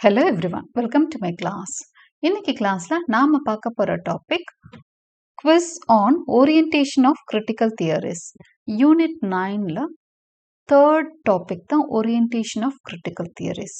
Hello everyone, welcome to my class. இன்னைக்கு கிளாஸ்ல நாம பார்க்க போற topic quiz on orientation of critical theories. Unit 9ல third topic தான் orientation of critical theories.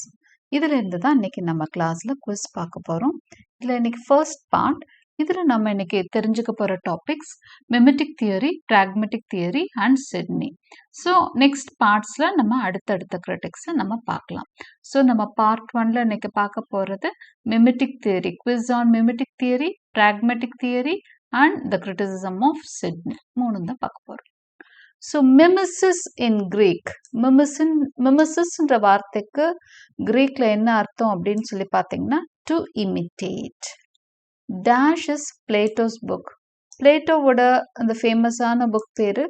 இதுல இருந்து தான் இன்னைக்கு நம்ம கிளாஸ்ல quiz பார்க்க போறோம். இதுல இன்னைக்கு first part. இதுல நம்ம இன்னைக்கு தெரிஞ்சுக்க போற topics mimetic theory, pragmatic theory and Sydney. So next பார்ட்ஸில் நம்ம அடுத்தடுத்த கிரிட்டிக்ஸை நம்ம பார்க்கலாம். ஸோ நம்ம பார்ட் 1ல இன்னைக்கு பார்க்க போகிறது mimetic theory, quiz on mimetic theory, pragmatic theory and the criticism of Sydney. மூணு தான் பார்க்க போகிறோம். ஸோ மிமிசிஸ் இன் கிரீக், மிமிசிஸ்ன்ற வார்த்தைக்கு கிரீக்ல என்ன அர்த்தம் அப்படின்னு சொல்லி பார்த்தீங்கன்னா to imitate. Dash is Plato's book. பிளேட்டோவோட அந்த ஃபேமஸான புக் பேரு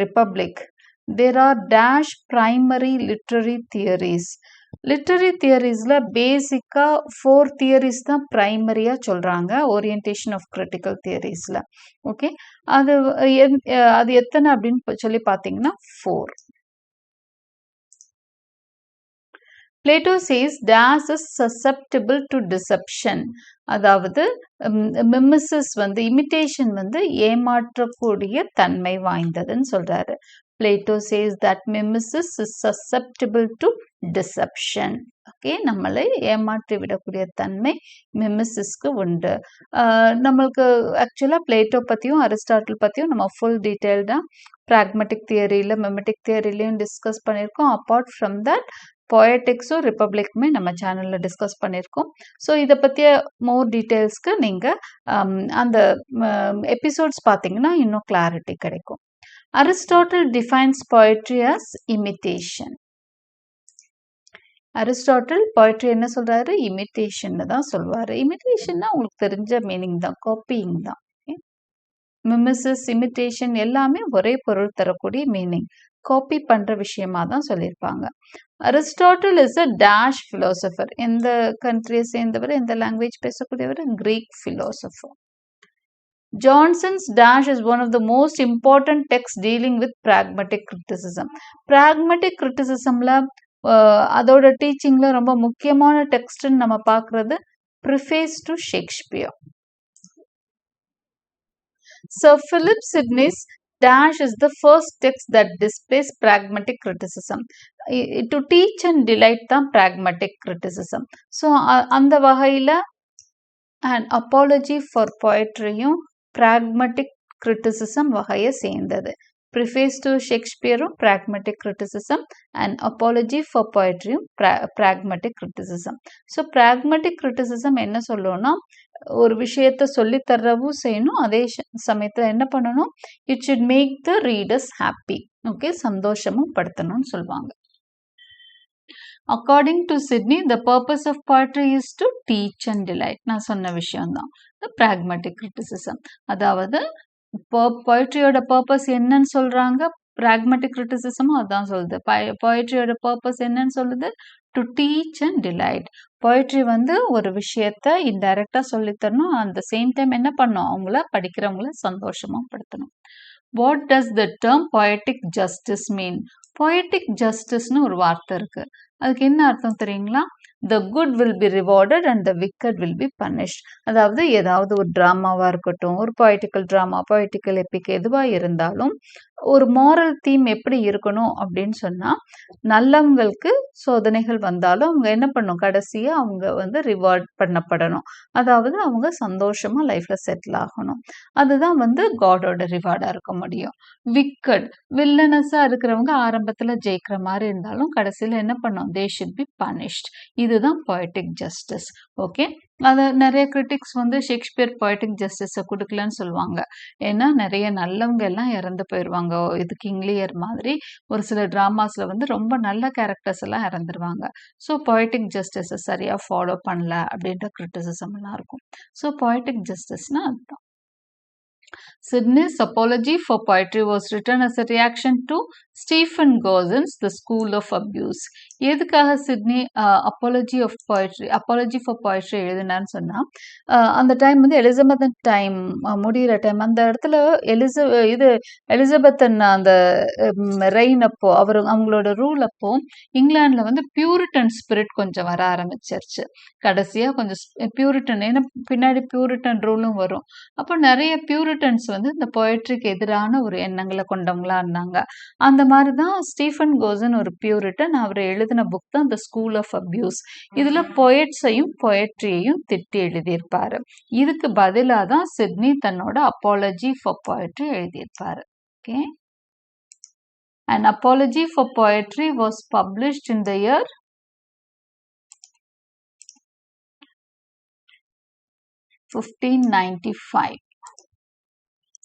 Republic. There are dash primary literary theories. Literary theoriesல பேசிக்கா 4 theories தான் பிரைமரியா சொல்றாங்க orientation of critical theoriesல. ஓகே, அது எத்தனை அப்படின்னு சொல்லி பார்த்தீங்கன்னா 4. Plato says dash is susceptible to deception. அதாவது மிமிசிஸ் வந்து இமிட்டேஷன் வந்து ஏமாற்றக்கூடிய தன்மை வாய்ந்ததுன்னு சொல்றாரு. Plato says that mimesis is susceptible to deception. Okay, நம்மளை ஏமாற்றி விடக்கூடிய தன்மை மிமிசிஸ்க்கு உண்டு. நம்மளுக்கு ஆக்சுவலா பிளேட்டோ பத்தியும் அரிஸ்டாட்டில் பத்தியும் நம்ம ஃபுல் டீட்டெயில்டா பிராக்மெட்டிக் தியரியில மிமெட்டிக் தியரிலையும் டிஸ்கஸ் பண்ணியிருக்கோம். அப்பார்ட் ஃப்ரம் தட் பொயட்டிக்ஸும் ரிப்பப்ளிக்குமே நம்ம சேனல்ல டிஸ்கஸ் பண்ணியிருக்கோம். ஸோ இதை பற்றிய மோர் டீட்டெயில்ஸ்க்கு நீங்கள் அந்த எபிசோட்ஸ் பார்த்தீங்கன்னா இன்னும் கிளாரிட்டி கிடைக்கும். Aristotle defines poetry as imitation. Aristotle poetry என்ன சொல்றாரு? imitation தான் சொல்வாரு. imitation உங்களுக்கு தெரிஞ்ச மீனிங் தான், காப்பியிங் தான். மிமிசிஸ், imitation எல்லாமே ஒரே பொருள் தரக்கூடிய மீனிங், காப்பி பண்ற விஷயமா தான் சொல்லியிருப்பாங்க. Aristotle is a dash philosopher. எந்த கண்ட்ரியை சேர்ந்தவர், எந்த லாங்குவேஜ் பேசக்கூடியவர்? Greek philosopher. Johnson's dash is one of the most important texts dealing with pragmatic criticism. Pragmatic criticismல அதோட டீச்சிங்ல ரொம்ப முக்கியமான டெக்ஸ்ட்னு நம்ம பார்க்கிறது Preface to Shakespeare. Sir Philip Sidney's dash is the first text that displays pragmatic criticism. To teach and delight தான் pragmatic criticism. So அந்த வகையில an apology for poetryயும் pragmatic criticism வகையை சேர்ந்தது. Preface to Shakespeare pragmatic criticism and apology for poetry pragmatic criticism. So pragmatic criticism என்ன சொல்லணும்னா ஒரு விஷயத்தை சொல்லி தரவும் செய்யணும், அதே சமயத்தில் என்ன பண்ணணும், it should make the readers happy. Okay, சந்தோஷமும் படுத்தணும்னு சொல்லுவாங்க. According to Sydney, the purpose of poetry is to teach and delight. நான் சொன்ன விஷயம்தான் pragmatic criticism. அதாவது poetryயோட purpose என்னன்னு சொல்றாங்க, pragmatic criticism அதான் சொல்லுது. poetryயோட purpose என்னன்னு சொல்லுது, to teach and delight. poetry வந்து ஒரு விஷயத்தை இன்டைரக்டா சொல்லித்தரணும், அந்த சேம் டைம் என்ன பண்ணும், அவங்கள படிக்கிறவங்கள சந்தோஷமா படுத்தணும். What does the term poetic justice mean? poetic justiceனு ஒரு வார்த்தை இருக்கு, அதுக்கு என்ன அர்த்தம் தெரியுங்களா? The good will be rewarded and the wicked will be punished. அதாவது ஏதாவது ஒரு டிராமாவா இருக்கட்டும், ஒரு பொய்டிக்கல் டிராமா, பொய்டிக்கல் எபிக் எதுவா இருந்தாலும் ஒரு moral தீம் எப்படி இருக்கணும் அப்படின்னு சொன்னா, நல்லவங்களுக்கு சோதனைகள் வந்தாலும் அவங்க என்ன பண்ணும், கடைசியா அவங்க வந்து ரிவார்ட் பண்ணப்படணும், அதாவது அவங்க சந்தோஷமா லைஃப்ல செட்டில் ஆகணும், அதுதான் வந்து காடோட ரிவார்டா இருக்க முடியும். விக்கட், வில்லனஸா இருக்கிறவங்க ஆரம்பத்துல ஜெயிக்கிற மாதிரி இருந்தாலும் கடைசியில என்ன பண்ணும், they should be punished. இதுதான் poetic justice. ஓகே, அது நிறைய கிரிட்டிக்ஸ் வந்து ஷேக்ஸ்பியர் poetic justice கொடுக்கலன்னு சொல்லுவாங்க, ஏன்னா நிறைய நல்லவங்க எல்லாம் இறந்து போயிடுவாங்க. இது கிங் லியர் மாதிரி ஒரு சில டிராமாஸ்ல வந்து ரொம்ப நல்ல கேரக்டர்ஸ் எல்லாம் இறந்துருவாங்க. ஸோ poetic justice சரியா ஃபாலோ பண்ணல அப்படின்ற கிரிட்டிசிசம் எல்லாம் இருக்கும். ஸோ poetic justiceனா அதுதான். Sidney's apology for poetry was written as a reaction to Stephen Gossen's The School of Abuse. எதுக்காக சிட்னி அப்பாலஜி ஃபார் போய்ட்ரி எழுதினான்னு சொன்னால், அந்த டைம் வந்து எலிசபெத்தன் டைம் முடிகிற டைம், அந்த இடத்துல எலிசபெத்தன் அந்த ரெயின் அப்போ அவங்களோட ரூல் அப்போ இங்கிலாண்டில் வந்து பியூரிட்டன் ஸ்பிரிட் கொஞ்சம் வர ஆரம்பிச்சிருச்சு. கடைசியாக கொஞ்சம் பியூரிட்டன், ஏன்னா பின்னாடி பியூரிட்டன் ரூலும் வரும். அப்போ நிறைய பியூரிட்டன்ஸ் வந்து இந்த போயட்ரிக்கு எதிரான ஒரு எண்ணங்களை கொண்டவங்களா இருந்தாங்க. அந்த மாதிரி தான் ஸ்டீஃபன் கோசன் ஒரு பியூரிட்டன். அவர் எழுதின புக் தான் த ஸ்கூல் ஆஃப் அபியூஸ். இதுல பொயட்ஸையும் பொயட்ரியையும் திட்டி எழுதியிருப்பாரு. இதுக்கு பதிலாக தான் சிட்னி தன்னோட அப்பாலஜி ஃபார் போயட்ரி எழுதியிருப்பாரு. Okay, An Apology for Poetry was published in the year 1595.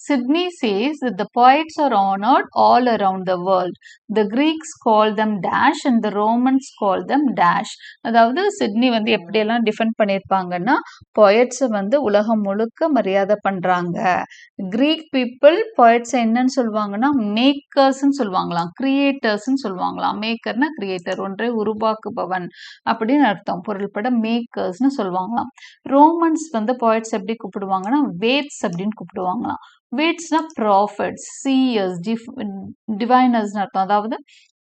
Sidney says that the poets are honored all around the world. The Greeks call them dash and the Romans call them dash. அதாவது Sydney வந்து எப்படியெல்லாம் defend பண்ணியிருப்பாங்கன்னா, போயட்ஸை வந்து உலகம் முழுக்க மரியாதை பண்ணுறாங்க. Greek people போயட்ஸை என்னன்னு சொல்லுவாங்கன்னா மேக்கர்ஸ்ன்னு சொல்லுவாங்களாம், கிரியேட்டர்ஸ்ன்னு சொல்லுவாங்களாம். மேக்கர்னா கிரியேட்டர், ஒன்றை உருவாக்குபவன் அப்படின்னு அர்த்தம். பொருள்பட மேக்கர்ஸ்ன்னு சொல்லுவாங்களாம். ரோமன்ஸ் வந்து போயட்ஸ் எப்படி கூப்பிடுவாங்கன்னா வேட்ஸ் அப்படின்னு கூப்பிடுவாங்களாம். வேட்ஸ்னா ப்ராஃபட்ஸ், சீயர்ஸ், டிவைனர்ஸ்னு அர்த்தம். அதாவது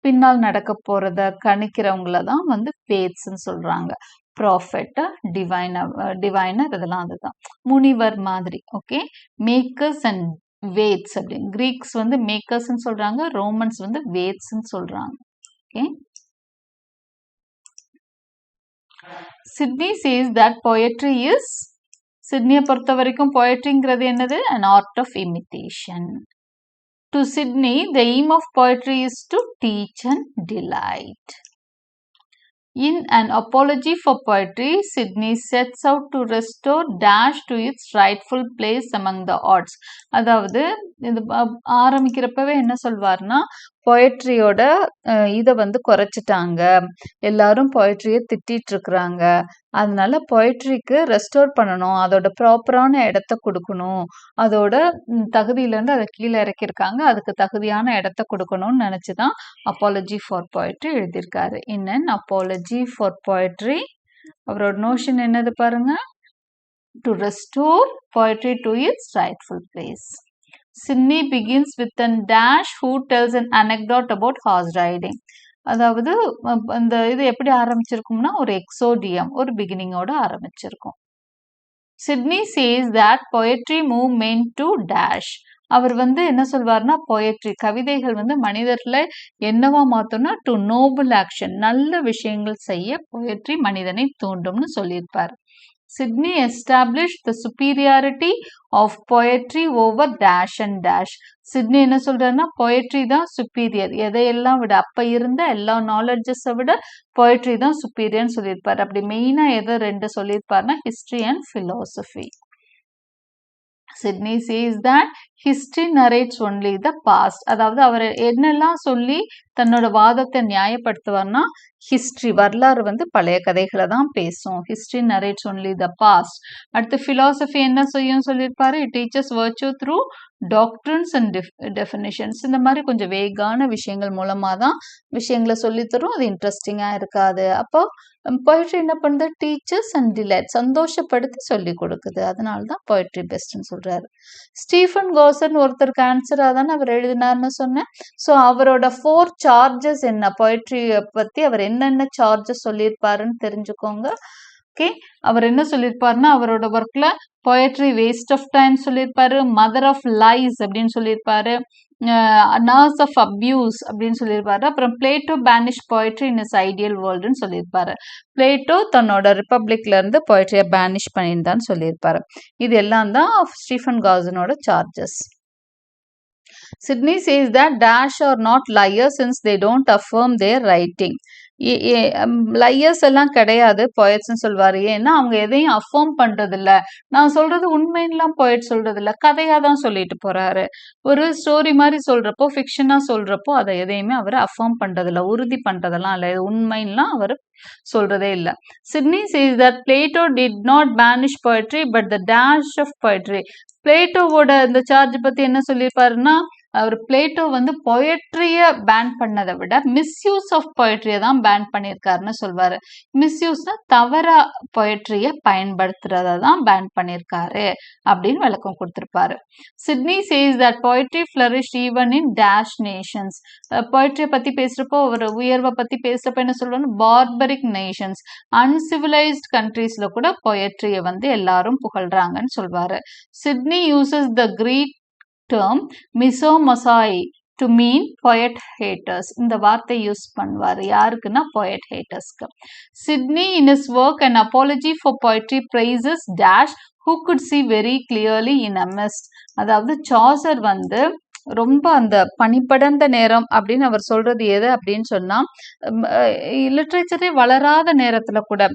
பின்னால் நடக்க போறத கணிக்கிறவங்கள தான் வந்து வேட்ஸ்ன்னு சொல்றாங்க. ப்ராஃபட், டிவைனர் இதெல்லாம் அதுதான், முனிவர் மாதிரி. ஓகே, மேக்கர்ஸ் அண்ட் வேட்ஸ் அப்படின்னு. கிரீக்ஸ் வந்து மேக்கர்ஸ்ன்னு சொல்றாங்க, ரோமன்ஸ் வந்து வேட்ஸ்ன்னு சொல்றாங்க. Okay, Sidney says that poetry is, சிட்னியை பொறுத்த வரைக்கும் போயட்ரிங்கிறது என்னது? an art of imitation. To Sidney, the aim of poetry is to teach and delight. In An Apology for Poetry, Sidney sets out to restore dash to its rightful place among the arts. அதாவது இது ஆரம்பிக்கிறப்பவே என்ன சொல்வார்னா, போயட்ரியோட இதை வந்து குறைச்சிட்டாங்க, எல்லாரும் போயட்ரியை திட்டிட்டு இருக்கிறாங்க, அதனால போயட்ரிக்கு restore பண்ணணும், அதோட ப்ராப்பரான இடத்த கொடுக்கணும், அதோட தகுதியிலேருந்து அதை கீழே இறக்கியிருக்காங்க, அதுக்கு தகுதியான இடத்த கொடுக்கணும்னு நினச்சி தான் அப்பாலஜி ஃபார் போயட்ரி எழுதியிருக்காரு. இன்னன் அப்பாலஜி ஃபார் போயட்ரி அவரோட நோஷன் என்னது பாருங்க, to restore poetry to it's rightful place. Sidney begins with a dash who tells an anecdote about horse riding. அதாவது இந்த இது எப்படி ஆரம்பிச்சிருக்கும்னா ஒரு எக்ஸோடியம், ஒரு பிகினிங்கோட ஆரம்பிச்சிருக்கும். Sidney says that poetry move men to dash. அவர் வந்து என்ன சொல்வார்னா, போயட்ரி கவிதைகள் வந்து மனிதர்ல என்னவா மாத்தோம்னா டு நோபல் ஆக்ஷன், நல்ல விஷயங்கள் செய்ய போயட்ரி மனிதனை தூண்டும்னு சொல்லியிருப்பார். Sidney established the superiority of poetry over dash and dash. Sydney என்ன சொல்றாருன்னா, போயட்ரி தான் சுப்பீரியர், எதையெல்லாம் விட, அப்ப இருந்த எல்லா நாலேஜஸை விட போயட்ரி தான் சுப்பீரியர்னு சொல்லியிருப்பாரு. அப்படி மெயினா எதை ரெண்டு சொல்லியிருப்பாருன்னா history and philosophy. Sidney says that history narrates only the past. அதாவது அவர் என்னெல்லாம் சொல்லி தன்னோட வாதத்தை நியாயப்படுத்துவார்னா, ஹிஸ்டரி வரலாறு வந்து பழைய கதைகளை தான் பேசும். History narrates only the past. அடுத்து பிலாசபி என்ன செய்யும் சொல்லியிருப்பாரு, it teaches virtue through doctrines and definitions. இந்த மாதிரி கொஞ்சம் வேகான விஷயங்கள் மூலமாக தான் விஷயங்களை சொல்லித்தரும், அது இன்ட்ரெஸ்டிங்காக இருக்காது. அப்போ போய்ட்ரி என்ன பண்ணுது, டீச்சர்ஸ் அண்ட் டிலைட், சந்தோஷப்படுத்தி சொல்லி கொடுக்குது. அதனால தான் போய்ட்ரி பெஸ்ட்னு சொல்றாரு. ஸ்டீஃபன் கோசன் ஒருத்தருக்கு ஆன்சராக தானே அவர் எழுதினார்னு சொன்னேன். ஸோ அவரோட 4 சார்ஜஸ் என்ன, போய்ட்ரியை பற்றி அவர் என்னென்ன சார்ஜஸ் சொல்லியிருப்பாருன்னு தெரிஞ்சுக்கோங்க. ஓகே, அவர் என்ன சொல்லியிருப்பாருன்னா, அவரோட ஒர்க்ல போயட்ரி வேஸ்ட் ஆஃப் டைம் சொல்லியிருப்பாரு, மதர் ஆஃப் லைஸ் அப்படின்னு சொல்லியிருப்பாரு, நர்ஸ் ஆஃப் அபியூஸ் அப்படின்னு சொல்லியிருப்பாரு. அப்புறம் Plato banish poetry in his ideal வேர்ல்டுன்னு சொல்லியிருப்பாரு. பிளேட்டோ தன்னோட ரிப்பப்ளிக்ல இருந்து போயட்ரியை பேனிஷ் பண்ணியிருந்தான்னு சொல்லியிருப்பாரு. இது எல்லாம் தான் ஸ்டீஃபன் காசனோட charges. Sidney says that dash are not liars since they don't affirm their writing. Liars எல்லாம் கிடையாது போயட்ஸ்ன்னு சொல்வாரு. ஏன்னா அவங்க எதையும் அஃபார்ம் பண்றது இல்ல, நான் சொல்றது உண்மையெல்லாம் போயட் சொல்றது இல்ல, கதையா தான் சொல்லிட்டு போறாரு. ஒரு ஸ்டோரி மாதிரி சொல்றப்போ, ஃபிக்ஷனா சொல்றப்போ அதை எதையுமே அவர் அஃபார்ம் பண்றது இல்ல, உறுதி பண்றதெல்லாம் இல்ல, உண்மைலாம் அவர் சொல்றதே இல்ல. Sidney says that Plato did not banish poetry but the dash of poetry. பிளேட்டோவோட இந்த சார்ஜ் பத்தி என்ன சொல்லியிருப்பாருன்னா, அவர் பிளேட்டோ வந்து பொயட்ரிய பேன் பண்ணதை விட மிஸ்யூஸ் ஆஃப் பொயட்ரியை தான் பேன் பண்ணியிருக்காருன்னு சொல்வாரு. மிஸ்யூஸ்னா தவறா பொயட்ரிய பயன்படுத்துறத தான் பேன் பண்ணியிருக்காரு அப்படின்னு விளக்கம் கொடுத்திருப்பாரு. Sidney says that poetry flourish even in dash nations. பொயட்ரியை பத்தி பேசுறப்போ ஒரு உயர்வை பத்தி பேசுறப்ப என்ன சொல்றாங்க, பார்பரிக் நேஷன்ஸ், அன்சிவிலைஸ்ட் கண்ட்ரீஸ்ல கூட பொயட்ரியை வந்து எல்லாரும் புகழ்றாங்கன்னு சொல்வாரு. Sidney uses the Greek term misomosai to mean poet haters. இந்த வார்த்தை யூஸ் பண்ணுவாரு யாருக்குன்னா poet hatersக்கு. Sidney in his work An Apology for Poetry praises dash who could see very clearly in a mist. அதாவது சாசர் வந்து ரொம்ப அந்த பனிப்படர்ந்த நேரம் அப்படின்னு அவர் சொல்றது எது அப்படின்னு சொன்னா, லிட்ரேச்சரே வளராத நேரத்துல கூட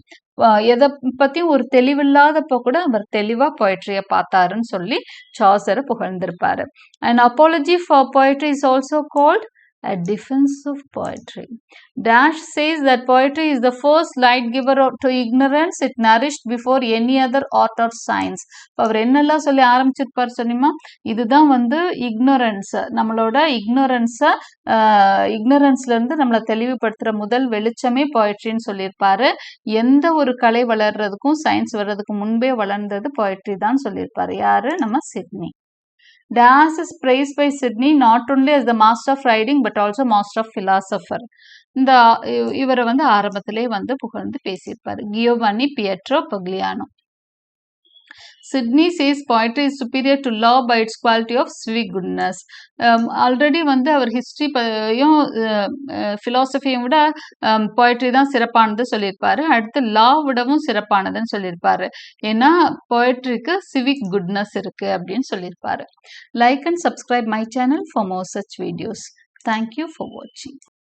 எதை பத்தியும் ஒரு தெளிவில்லாதப்ப கூட அவர் தெளிவா பொயட்ரிய பார்த்தாருன்னு சொல்லி சாசரை புகழ்ந்திருப்பாரு. An apology for poetry is also called a defense of poetry. Dash says that poetry is the first light giver to ignorance. It nourished before any other art or science. அவர் என்னெல்லாம் சொல்லி ஆரம்பிச்சிருப்பார் சொன்னீமா, இதுதான் வந்து இக்னோரன்ஸ், நம்மளோட இக்னோரன்ஸ்ல இருந்து நம்மளை தெளிவுபடுத்துற முதல் வெளிச்சமே பொயட்ரின்னு சொல்லியிருப்பாரு. எந்த ஒரு கலை வளர்றதுக்கும் சயின்ஸ் வர்றதுக்கு முன்பே வளர்ந்தது பொயட்ரி தான் சொல்லியிருப்பாரு. யாரு, நம்ம Sydney. Dash is praised by Sidney not only as the master of writing but also master of philosopher. இந்த இவரை வந்து ஆரம்பத்திலே வந்து புகழ்ந்து பேசியிருப்பாரு. கியோவானி Pietro பக்லியானோ. Sidney says poetry is superior to law by its quality of civic goodness. Already வந்து அவர் ஹிஸ்ட்ரியும் ஃபிலாசபியும் விட poetry தான் சிறப்பானது சொல்லியிருப்பாரு. அடுத்து லா விடவும் சிறப்பானதுன்னு சொல்லியிருப்பாரு. ஏன்னா பொயட்ரிக்கு சிவிக் குட்னஸ் இருக்கு அப்படின்னு சொல்லியிருப்பாரு. Like and subscribe my channel for more such videos. Thank you for வாட்சிங்.